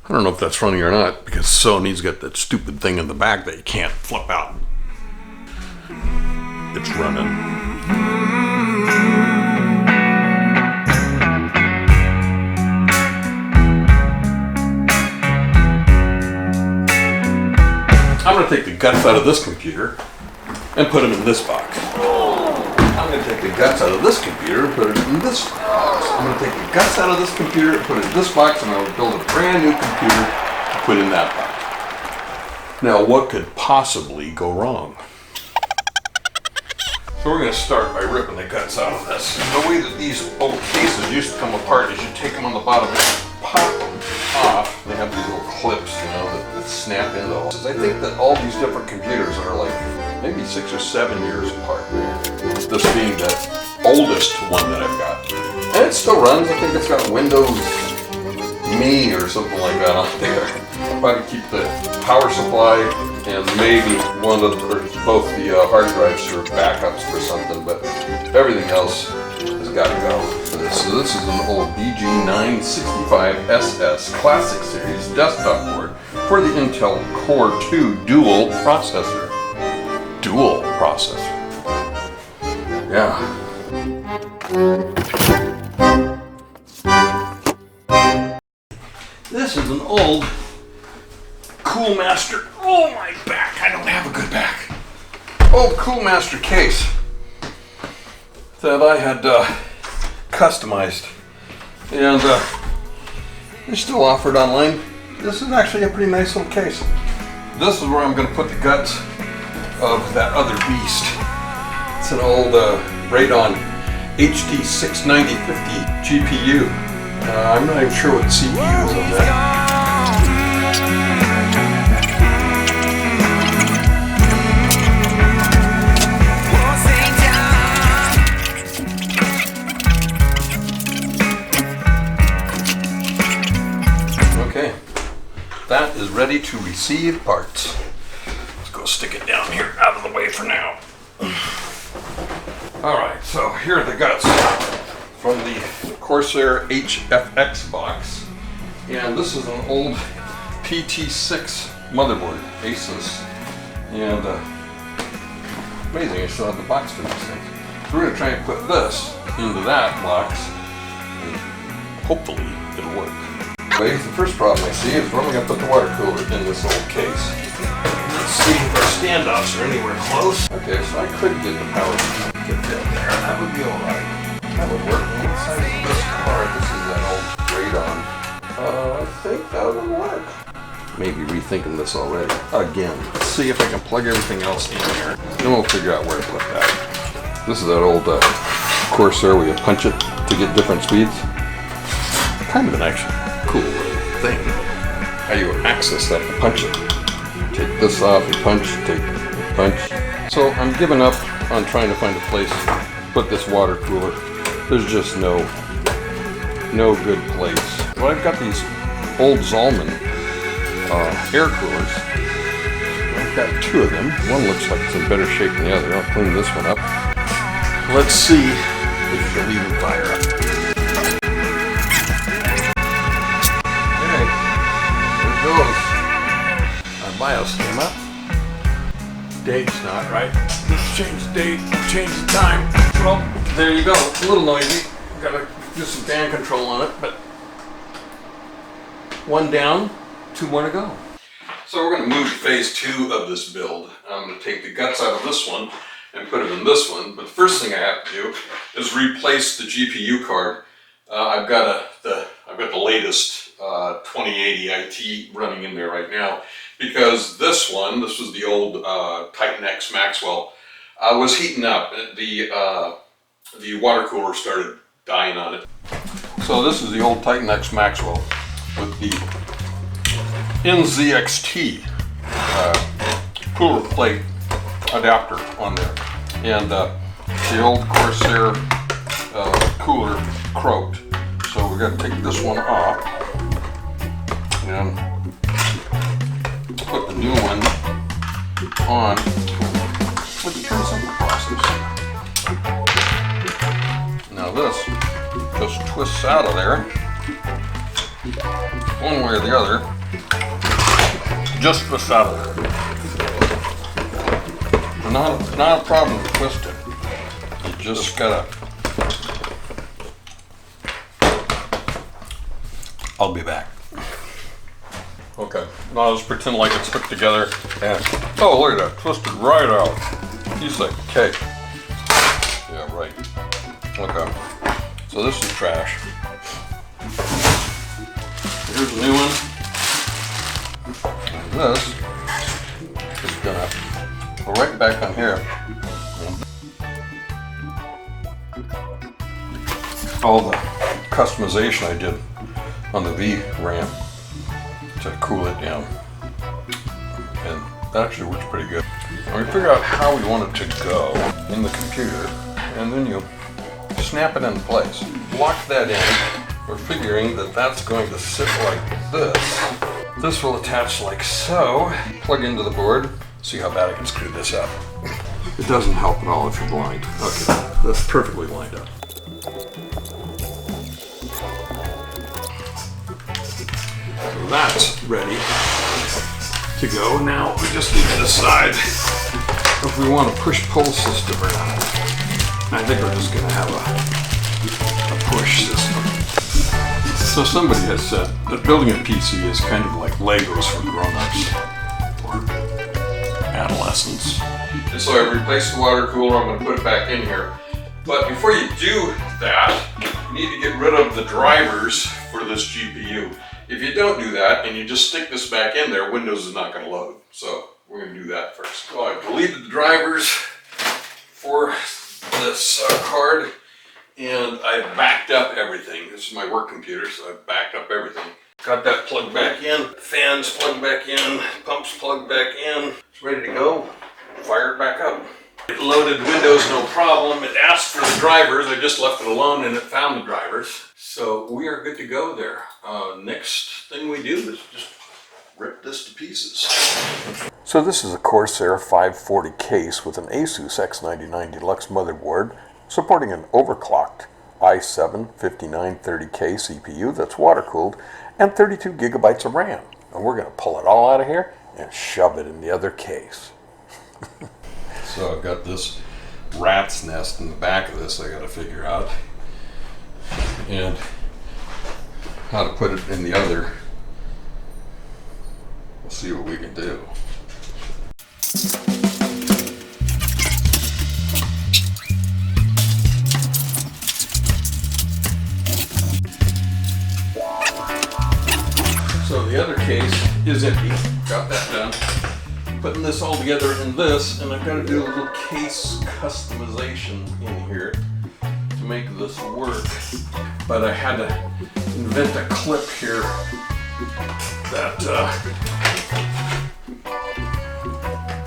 I don't know if that's running or not because Sony's got that stupid thing in the back that you can't flip out. It's running. I'm going to take the guts out of this computer and put them in this box. I'm going to take the guts out of this computer and put it in this box. I'm going to take the guts out of this computer and put it in this box, and I'm going to build a brand new computer to put in that box. Now, what could possibly go wrong? So we're going to start by ripping the guts out of this. The way that these old cases used to come apart is you take them on the bottom and pop them off. They have these little clips, you know, that snap into all. I think that all these different computers are like maybe 6 or 7 years apart. This being the oldest one that I've got. And it still runs. I think it's got Windows Me or something like that on there. I'll probably keep the power supply and maybe one of the, or both the hard drives for backups for something, but everything else has got to go. So this is an old BG965SS Classic Series desktop board for the Intel Core 2 dual processor. Dual processor. Yeah. This is an old Cool Master. Oh, my back. I don't have a good back. Old Cool Master case that I had customized. And they're still offered online. This is actually a pretty nice little case. This is where I'm going to put the guts of that other beast. It's an old Radeon HD 69050 GPU. I'm not even sure what the CPU is on that. Okay, that is ready to receive parts. Let's go stick it down here out of the way for now. Alright, so here are the guts from the Corsair HFX box. And this is an old PT6 motherboard, ASUS. And amazing, I still have the box for these things. So we're going to try and put this into that box. And hopefully it'll work. The first problem I see is where am I going to put the water cooler in this old case? Let's see if our standoffs are anywhere close. Okay, so I could get the power to get down there. That would be alright. That would work. What size is this card? This is an old Radeon. I think that would work. Maybe rethinking this already. Again. Let's see if I can plug everything else in here. Then we'll figure out where to put that. This is that old Corsair where you punch it to get different speeds. Kind of an actually cool thing. How you access that to punch it. Take this off and punch, take punch. So I'm giving up on trying to find a place to put this water cooler. There's just no good place. Well, I've got these old Zalman air coolers. I've got 2 of them. One looks like it's in better shape than the other. I'll clean this one up. Let's see if she'll even fire up. Okay, there it goes. Our BIOS came up. Date's not right. Let's change the date, change the time. Well, there you go. It's a little noisy. Gotta do some fan control on it, but 1 down, 2 more to go. So we're going to move to phase 2 of this build. I'm going to take the guts out of this one and put them in this one. But the first thing I have to do is replace the GPU card. I've got the latest 2080 IT running in there right now because this was the old Titan X Maxwell, was heating up. The water cooler started dying on it. So this is the old Titan X Maxwell with the NZXT cooler plate adapter on there, and the old Corsair cooler croaked. So we're going to take this one off and put the new one on with the transcendent process. Now this just twists out of there one way or the other. just the saddle. Not a problem to twist it. You just gotta. I'll be back. Okay, now let's pretend like it's hooked together and, oh look at that, twisted right out. Piece of cake. Yeah, right. Okay, so this is trash. Here's a new one. And this is gonna go right back on here. All the customization I did on the VRAM to cool it down, and that actually works pretty good. And we figure out how we want it to go in the computer, and then you snap it into place. Lock that in. We're figuring that that's going to sit like this. This will attach like so. Plug into the board. See how bad I can screw this up. It doesn't help at all if you're blind. Okay, that's perfectly lined up. So that's ready to go. Now we just need to decide if we want a push-pull system or not. I think we're just going to have a push system. So somebody has said that building a PC is kind of like Legos for grown-ups or adolescents. And so I replaced the water cooler. I'm going to put it back in here. But before you do that, you need to get rid of the drivers for this GPU. If you don't do that and you just stick this back in there, Windows is not going to load. So we're going to do that first. So I deleted the drivers for this card, and I backed up everything. This is my work computer, so I backed up everything. Got that plugged back in, fans plugged back in, pumps plugged back in. It's ready to go. Fire it back up. It loaded Windows no problem. It asked for the drivers. I just left it alone and it found the drivers. So we are good to go there. Next thing we do is just rip this to pieces. So this is a Corsair 540 case with an ASUS X99 Deluxe motherboard supporting an overclocked i7 5930K CPU that's water-cooled and 32 gigabytes of RAM. And we're going to pull it all out of here and shove it in the other case. So I've got this rat's nest in the back of this I got to figure out, and how to put it in the other. We'll see what we can do. So the other case is empty. Got that done. Putting this all together in this, and I've got to do a little case customization in here to make this work. But I had to invent a clip here that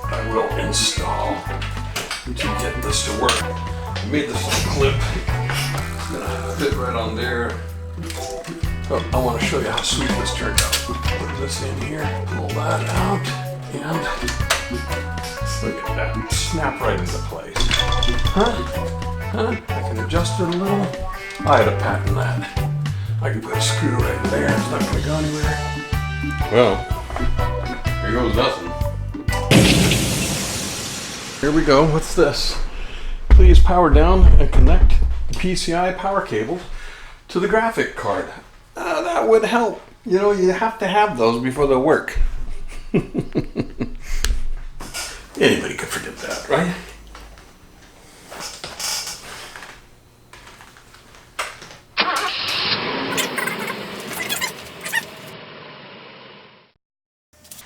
I will install to get this to work. I made this little clip. It's gonna fit right on there. Oh, I want to show you how sweet this turned out. Put this in here, pull that out. And look at that, snap right into place. Huh? I can adjust it a little. I had to patent that. I can put a screw right in there, it's not going to go anywhere. Well, here goes nothing. Here we go, what's this? Please power down and connect the PCI power cable to the graphic card. That would help. You know, you have to have those before they work. Anybody could forget that, right?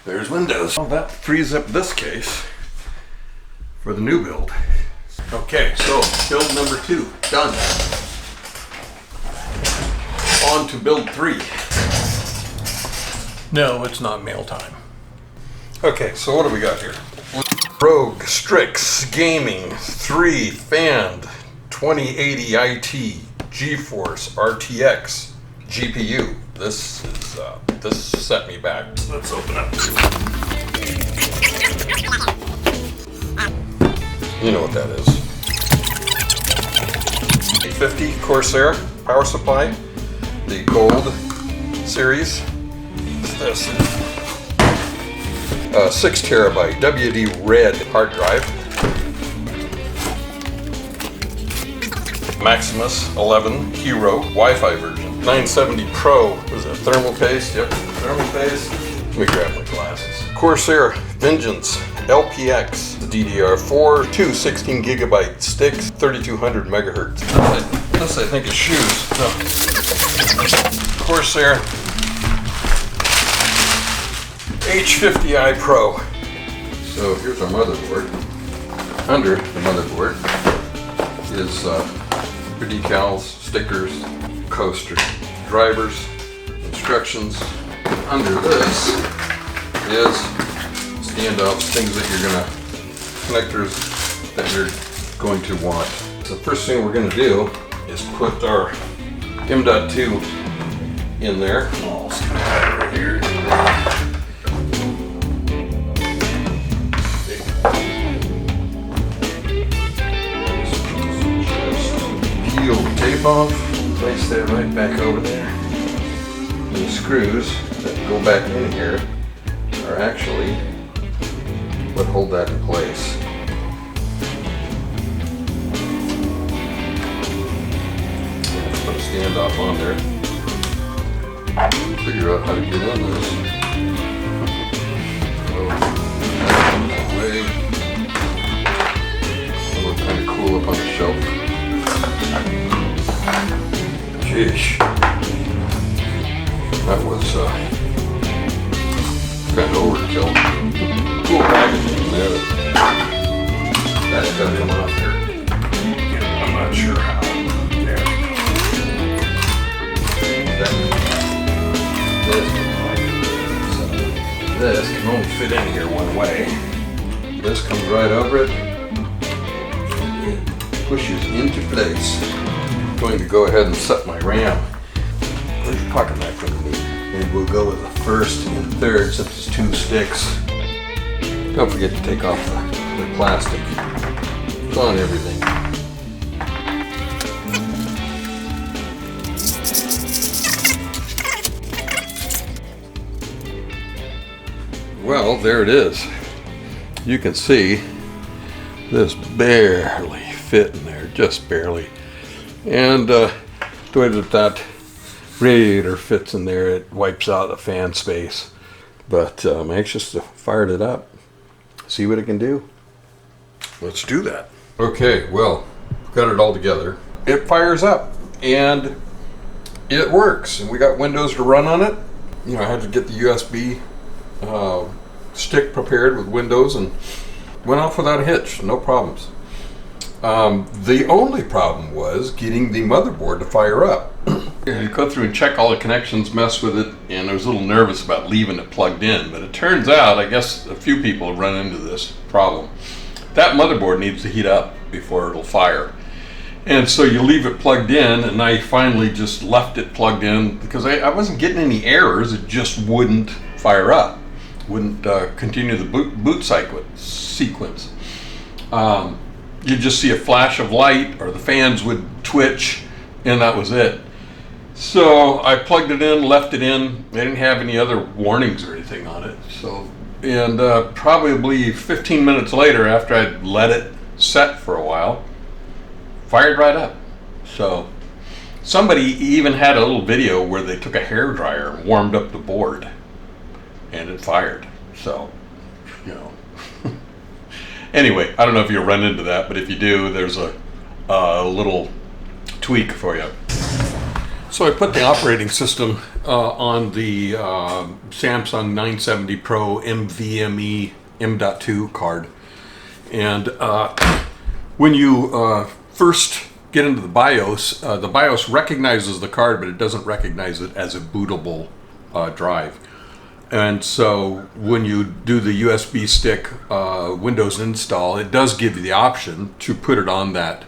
There's Windows. Well, that frees up this case for the new build. Okay, so build number 2, done. On to build 3. No, it's not mail time. Okay, so what do we got here? Rogue Strix Gaming 3 Fanned 2080 IT GeForce RTX GPU. This is this set me back. So let's open up. You know what that is. 850 Corsair power supply, the gold series. This is 6 terabyte WD Red hard drive. Maximus 11 Hero Wi-Fi version. 970 Pro, was it thermal paste? Yep, thermal paste. Let me grab my glasses. Corsair Vengeance LPX DDR4, 2 16 gigabyte sticks, 3200 megahertz. This I think is shoes. No. Corsair H50i Pro. So here's our motherboard. Under the motherboard is your decals, stickers, coaster, drivers, instructions. Under this is standoffs, things that you're gonna, connectors that you're going to want. So the first thing we're gonna do is put our M.2 in there. I'll stick that right here. Just peel the tape off, place that right back over there. And the screws that go back in here are actually what hold that in place. Put a standoff on there. Figure out how to get on this. Away. It'll look kind of cool up on the shelf. Sheesh. That was kind of overkill. Cool packaging there. That's got to come off there. I'm not sure how. There. This can only fit in here one way. This comes right over it. It pushes into place. I'm going to go ahead and set my RAM. Where's your pocket knife going to be? And we'll go with the first and third since it's 2 sticks. Don't forget to take off the plastic. It's on everything. Well, there it is. You can see this barely fit in there, just barely. And the way that radiator fits in there, it wipes out the fan space. But I'm anxious to fire it up, see what it can do. Let's do that. Okay, well, got it all together. It fires up and it works. And we got Windows to run on it. You know, I had to get the USB stick prepared with Windows and went off without a hitch, no problems. The only problem was getting the motherboard to fire up. You go through and check all the connections, mess with it, and I was a little nervous about leaving it plugged in, but it turns out, I guess a few people have run into this problem. That motherboard needs to heat up before it'll fire. And so you leave it plugged in, and I finally just left it plugged in because I wasn't getting any errors, it just wouldn't fire up. Wouldn't continue the boot sequence. You'd just see a flash of light or the fans would twitch and that was it. So I plugged it in, left it in. They didn't have any other warnings or anything on it. So, and probably 15 minutes later, after I'd let it set for a while, fired right up. So somebody even had a little video where they took a hairdryer and warmed up the board and it fired. So, you know. Anyway, I don't know if you'll run into that, but if you do, there's a little tweak for you. So I put the operating system on the Samsung 970 Pro NVMe M.2 card. And when you first get into the BIOS recognizes the card, but it doesn't recognize it as a bootable drive. And so when you do the USB stick Windows install, it does give you the option to put it on that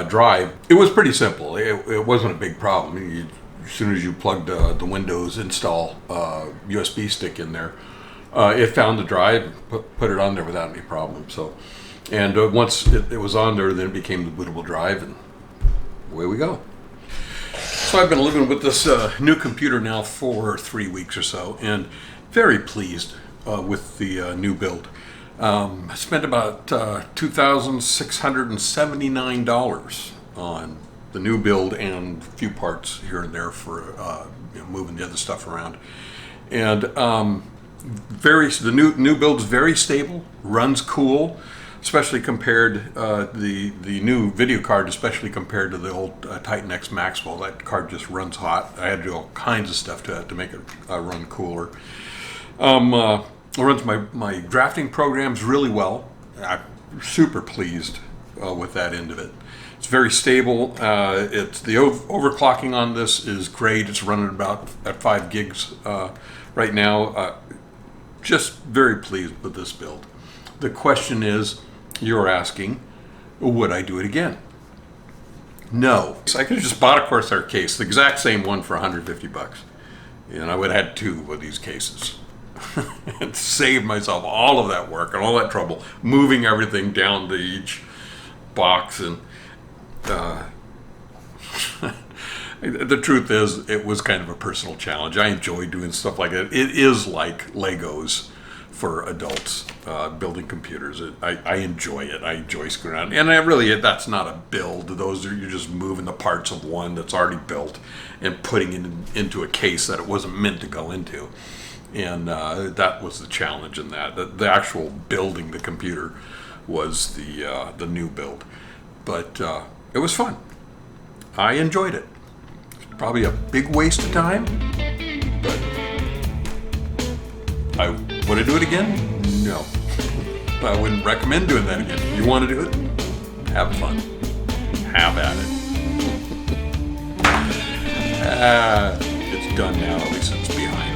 drive. It was pretty simple. It wasn't a big problem. As soon as you plugged the Windows install USB stick in there, it found the drive, put it on there without any problem. So, and once it was on there, then it became the bootable drive, and away we go. So I've been living with this new computer now for 3 weeks or so, and very pleased with the new build. I spent about $2,679 on the new build and a few parts here and there for moving the other stuff around. And the new build is very stable, runs cool, especially compared the new video card, especially compared to the old Titan X Maxwell. That card just runs hot. I had to do all kinds of stuff to make it run cooler. It runs my drafting programs really well. I'm super pleased with that end of it. It's very stable. It's the overclocking on this is great. It's running about at 5 gigs right now. Just very pleased with this build. The question is, you're asking, would I do it again? No. I could have just bought a Corsair case, the exact same one for $150, and I would have had 2 of these cases. And saved myself all of that work and all that trouble moving everything down to each box. And the truth is, it was kind of a personal challenge. I enjoy doing stuff like that. It is like Legos for adults, building computers. I enjoy it. I enjoy screwing around. And that's not a build. You're just moving the parts of one that's already built and putting it into a case that it wasn't meant to go into. And that was the challenge in that. The actual building the computer was the new build. But it was fun. I enjoyed it. It's probably a big waste of time, but would I do it again? No. I wouldn't recommend doing that again. You want to do it? Have fun. Have at it. It's done now, at least it's behind.